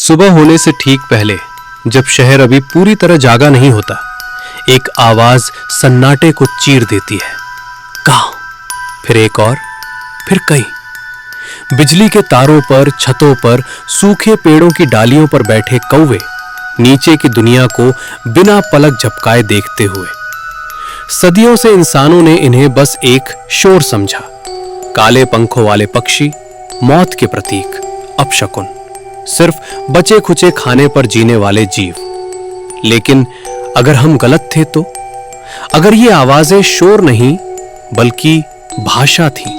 सुबह होने से ठीक पहले, जब शहर अभी पूरी तरह जागा नहीं होता, एक आवाज सन्नाटे को चीर देती है। काव, फिर एक और, फिर कई। बिजली के तारों पर, छतों पर, सूखे पेड़ों की डालियों पर बैठे कौवे नीचे की दुनिया को बिना पलक झपकाए देखते हुए। सदियों से इंसानों ने इन्हें बस एक शोर समझा। काले पंखों वाले पक्षी, मौत के प्रतीक, अपशकुन, सिर्फ बचे खुचे खाने पर जीने वाले जीव। लेकिन अगर हम गलत थे तो? अगर ये आवाजें शोर नहीं बल्कि भाषा थी?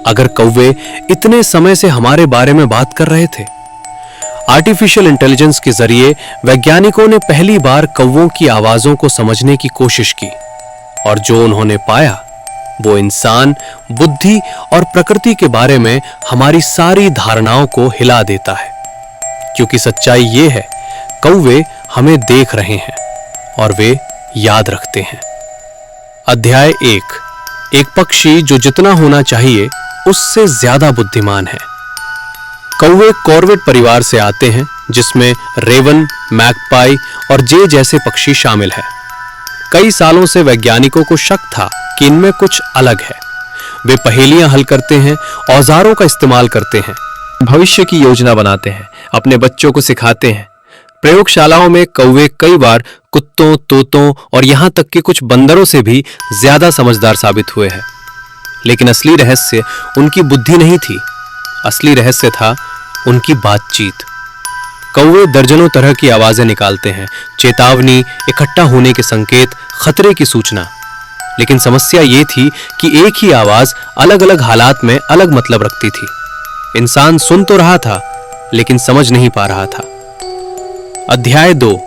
अगर कौवे इतने समय से हमारे बारे में बात कर रहे थे? आर्टिफिशियल इंटेलिजेंस के जरिए वैज्ञानिकों ने पहली बार कौवों की आवाजों को समझने की कोशिश की, और जो उन्होंने पाया वो इंसान, बुद्धि और प्रकृति के बारे में हमारी सारी धारणाओं को हिला देता है। क्योंकि सच्चाई ये है, कौवे हमें देख रहे हैं और वे याद रखते हैं। अध्याय 1। एक पक्षी जो जितना होना चाहिए उससे ज्यादा बुद्धिमान है। कौवे कॉर्वेट परिवार से आते हैं, जिसमें रेवन, मैगपाई और जे जैसे पक्षी शामिल हैं। कई सालों से वैज्ञानिकों को शक था कि इनमें कुछ अलग है। वे पहेलियां हल करते हैं, औजारों का इस्तेमाल करते हैं, भविष्य की योजना बनाते हैं, अपने बच्चों को सिखाते हैं। प्रयोगशालाओं में कौवे कई बार कुत्तों, तोतों और यहां तक कि कुछ बंदरों से भी ज्यादा समझदार साबित हुए हैं। लेकिन असली रहस्य उनकी बुद्धि नहीं थी, असली रहस्य था उनकी बातचीत। कौवे दर्जनों तरह की आवाजें निकालते हैं, चेतावनी, इकट्ठा होने के संकेत, खतरे की सूचना। लेकिन समस्या यह थी कि एक ही आवाज अलग अलग हालात में अलग मतलब रखती थी। इंसान सुन तो रहा था लेकिन समझ नहीं पा रहा था। अध्याय 2।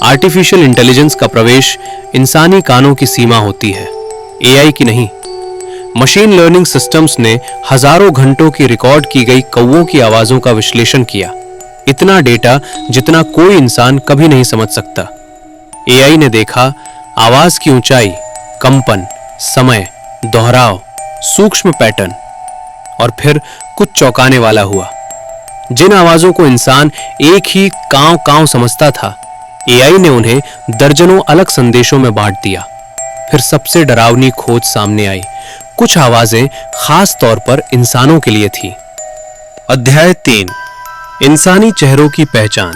आर्टिफिशियल इंटेलिजेंस का प्रवेश। इंसानी कानों की सीमा होती है, एआई की नहीं। मशीन लर्निंग सिस्टम्स ने हजारों घंटों की रिकॉर्ड की गई कौवों की आवाजों का विश्लेषण किया। इतना डेटा जितना कोई इंसान कभी नहीं समझ सकता। एआई ने देखा आवाज की ऊंचाई, कंपन, समय, दोहराव, सूक्ष्म पैटर्न, और फिर कुछ चौंकाने वाला हुआ। जिन आवाजों को इंसान एक ही कांव कांव समझता था, एआई ने उन्हें दर्जनों अलग संदेशों में बांट दिया। फिर सबसे डरावनी खोज सामने आई। कुछ आवाजें खास तौर पर इंसानों के लिए थी। अध्याय 3। इंसानी चेहरों की पहचान।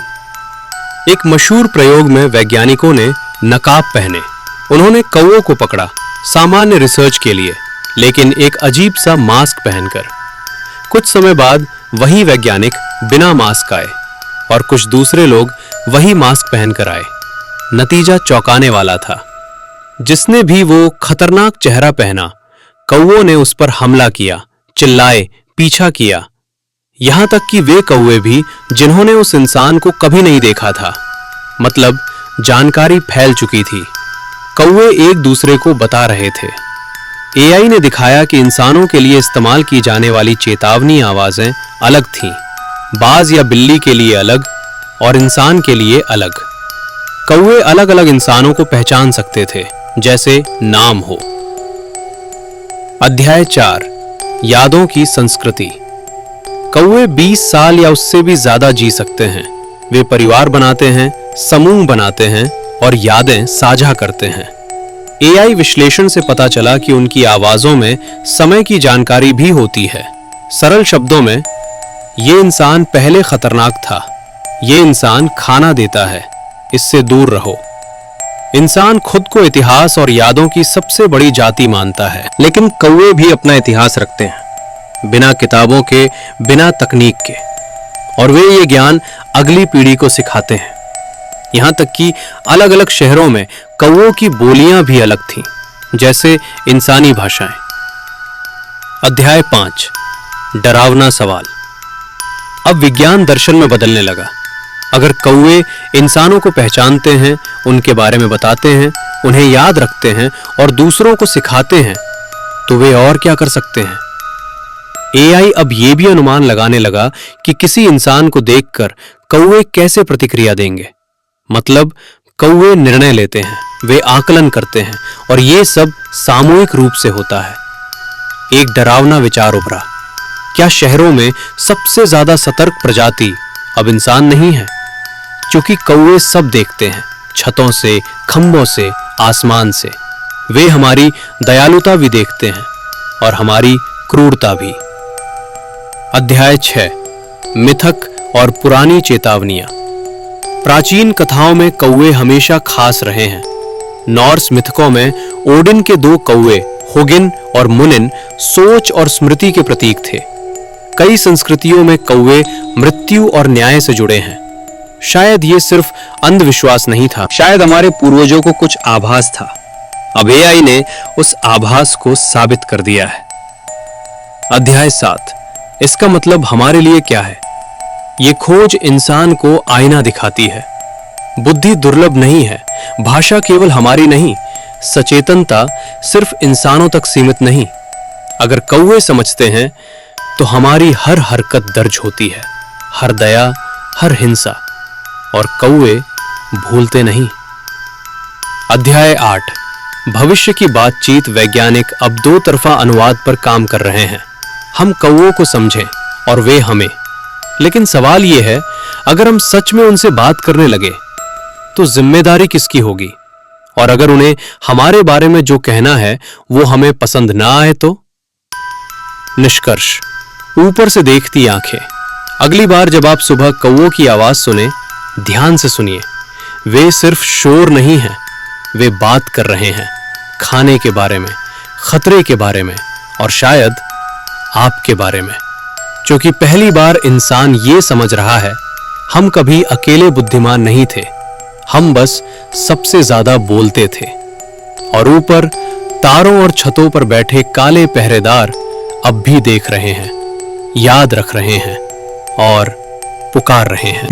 एक मशहूर प्रयोग में वैज्ञानिकों ने नकाब पहने। उन्होंने कौवों को पकड़ा, सामान्य रिसर्च के लिए, लेकिन एक अजीब सा मास्क पहनकर। कुछ समय बाद वही वैज्ञानिक बिना मास्क आए, और कुछ दूसरे लोग वही मास्क पहनकर आए। नतीजा चौंकाने वाला था। जिसने भी वो खतरनाक चेहरा पहना, कौवों ने उस पर हमला किया, चिल्लाए, पीछा किया। यहां तक कि वे कौवे भी जिन्होंने उस इंसान को कभी नहीं देखा था। मतलब जानकारी फैल चुकी थी। कौवे एक दूसरे को बता रहे थे। एआई ने दिखाया कि इंसानों के लिए इस्तेमाल की जाने वाली चेतावनी आवाजें अलग थीं। बाज या बिल्ली के लिए अलग और इंसान के लिए अलग। कौवे अलग अलग इंसानों को पहचान सकते थे, जैसे नाम हो। अध्याय 4। यादों की संस्कृति। कौवे 20 साल या उससे भी ज्यादा जी सकते हैं। वे परिवार बनाते हैं, समूह बनाते हैं और यादें साझा करते हैं। एआई विश्लेषण से पता चला कि उनकी आवाजों में समय की जानकारी भी होती है। सरल शब्दों में, ये इंसान पहले खतरनाक था, ये इंसान खाना देता है, इससे दूर रहो। इंसान खुद को इतिहास और यादों की सबसे बड़ी जाति मानता है, लेकिन कौवे भी अपना इतिहास रखते हैं, बिना किताबों के, बिना तकनीक के। और वे ये ज्ञान अगली पीढ़ी को सिखाते हैं। यहां तक कि अलग अलग शहरों में कौवों की बोलियां भी अलग थीं, जैसे इंसानी भाषाएं। अध्याय 5। डरावना सवाल। अब विज्ञान दर्शन में बदलने लगा। अगर कौवे इंसानों को पहचानते हैं, उनके बारे में बताते हैं, उन्हें याद रखते हैं और दूसरों को सिखाते हैं, तो वे और क्या कर सकते हैं? एआई अब यह भी अनुमान लगाने लगा कि किसी इंसान को देखकर कौवे कैसे प्रतिक्रिया देंगे। मतलब कौवे निर्णय लेते हैं, वे आकलन करते हैं, और यह सब सामूहिक रूप से होता है। एक डरावना विचार उभरा। क्या शहरों में सबसे ज्यादा सतर्क प्रजाति अब इंसान नहीं है, क्योंकि कौवे सब देखते हैं, छतों से, खंभों से, आसमान से। वे हमारी दयालुता भी देखते हैं और हमारी क्रूरता भी। अध्याय 6, मिथक और पुरानी चेतावनियां। प्राचीन कथाओं में कौवे हमेशा खास रहे हैं। नॉर्स मिथकों में ओडिन के 2 कौवे होगिन और मुनिन सोच और स्मृति के प्रतीक थे। कई संस्कृतियों में कौवे मृत्यु और न्याय से जुड़े हैं। शायद ये सिर्फ अंधविश्वास नहीं था, शायद हमारे पूर्वजों को कुछ आभास था। अब एआई ने उस आभास को साबित कर दिया है। अध्याय 7, इसका मतलब हमारे लिए क्या है? ये खोज इंसान को आईना दिखाती है। बुद्धि दुर्लभ नहीं है, भाषा केवल हमारी नहीं, सचेतनता सिर्फ इंसानों तक सीमित नहीं। अगर कौवे समझते हैं तो हमारी हर हरकत दर्ज होती है, हर दया, हर हिंसा, और कौवे भूलते नहीं। अध्याय 8, भविष्य की बातचीत। वैज्ञानिक अब 2 तरफा अनुवाद पर काम कर रहे हैं। हम कौवों को समझें और वे हमें। लेकिन सवाल यह है, अगर हम सच में उनसे बात करने लगे तो जिम्मेदारी किसकी होगी? और अगर उन्हें हमारे बारे में जो कहना है वो हमें पसंद ना आए तो? निष्कर्ष, ऊपर से देखती आंखें। अगली बार जब आप सुबह कौवों की आवाज सुने, ध्यान से सुनिए। वे सिर्फ शोर नहीं हैं, वे बात कर रहे हैं खाने के बारे में, खतरे के बारे में, और शायद आपके बारे में। क्योंकि पहली बार इंसान ये समझ रहा है, हम कभी अकेले बुद्धिमान नहीं थे, हम बस सबसे ज्यादा बोलते थे। और ऊपर तारों और छतों पर बैठे काले पहरेदार अब भी देख रहे हैं, याद रख रहे हैं और पुकार रहे हैं।